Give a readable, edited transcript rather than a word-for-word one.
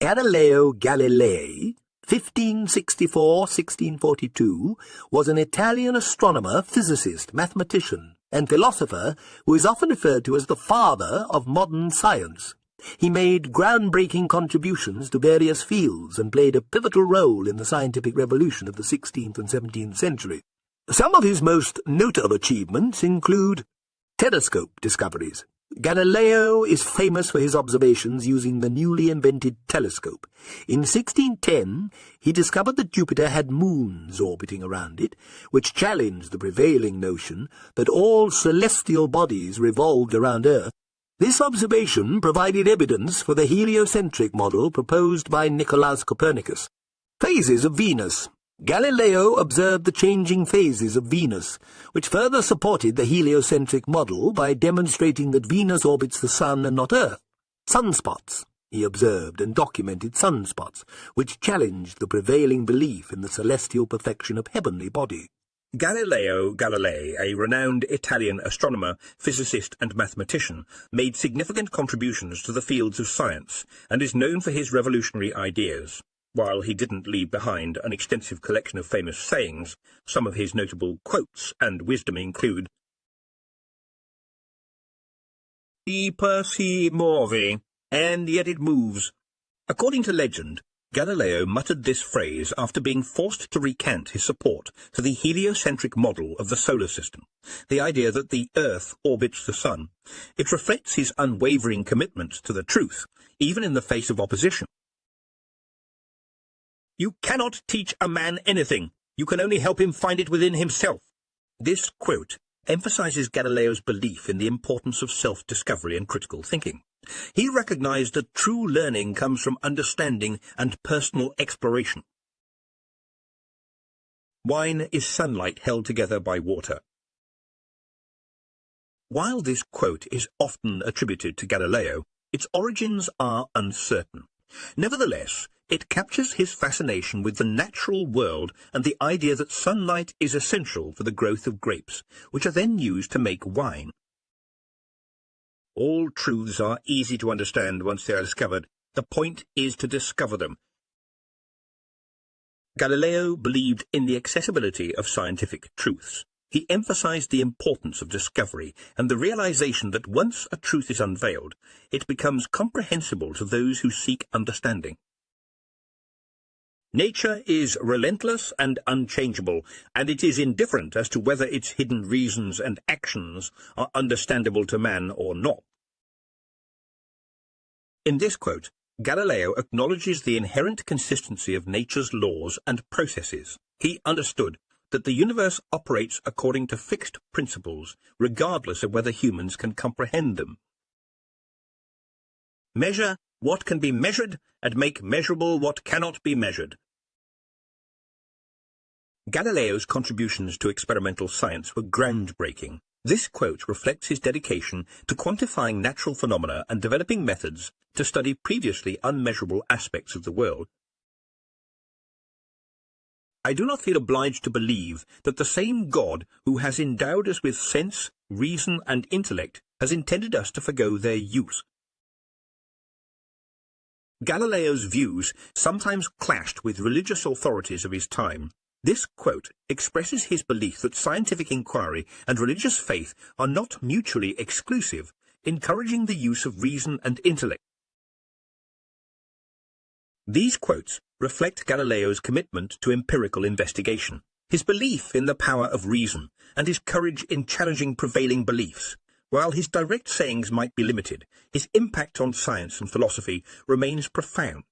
Galileo Galilei, 1564–1642, was an Italian astronomer, physicist, mathematician, and philosopher who is often referred to as the father of modern science. He made groundbreaking contributions to various fields and played a pivotal role in the scientific revolution of the 16th and 17th century. Some of his most notable achievements include telescope discoveries. Galileo is famous for his observations using the newly invented telescope. In 1610, he discovered that Jupiter had moons orbiting around it, which challenged the prevailing notion that all celestial bodies revolved around Earth. This observation provided evidence for the heliocentric model proposed by Nicolaus Copernicus. Phases of Venus. Galileo observed the changing phases of Venus, which further supported the heliocentric model by demonstrating that Venus orbits the Sun and not Earth. Sunspots. He observed and documented sunspots, which challenged the prevailing belief in the celestial perfection of heavenly bodies. Galileo Galilei, a renowned Italian astronomer, physicist and mathematician, made significant contributions to the fields of science and is known for his revolutionary ideas. While he didn't leave behind an extensive collection of famous sayings, some of his notable quotes and wisdom include: "Si per si muove, and yet it moves." According to legend, Galileo muttered this phrase after being forced to recant his support for the heliocentric model of the solar system, the idea that the Earth orbits the Sun. It reflects his unwavering commitment to the truth, even in the face of opposition. "You cannot teach a man anything. You can only help him find it within himself." This quote emphasizes Galileo's belief in the importance of self-discovery and critical thinking. He recognized that true learning comes from understanding and personal exploration. Wine is sunlight held together by water. While this quote is often attributed to Galileo, its origins are uncertain. Nevertheless, it captures his fascination with the natural world and the idea that sunlight is essential for the growth of grapes, which are then used to make wine. All truths are easy to understand once they are discovered. The point is to discover them. Galileo believed in the accessibility of scientific truths. He emphasized the importance of discovery and the realization that once a truth is unveiled, it becomes comprehensible to those who seek understanding. Nature is relentless and unchangeable, and it is indifferent as to whether its hidden reasons and actions are understandable to man or not. In this quote, Galileo acknowledges the inherent consistency of nature's laws and processes. He understood that the universe operates according to fixed principles, regardless of whether humans can comprehend them. Measure what can be measured, and make measurable what cannot be measured. Galileo's contributions to experimental science were groundbreaking. This quote reflects his dedication to quantifying natural phenomena and developing methods to study previously unmeasurable aspects of the world. I do not feel obliged to believe that the same God who has endowed us with sense, reason, and intellect has intended us to forgo their use. Galileo's views sometimes clashed with religious authorities of his time. This quote expresses his belief that scientific inquiry and religious faith are not mutually exclusive, encouraging the use of reason and intellect. These quotes reflect Galileo's commitment to empirical investigation, his belief in the power of reason, and his courage in challenging prevailing beliefs. While his direct sayings might be limited, his impact on science and philosophy remains profound.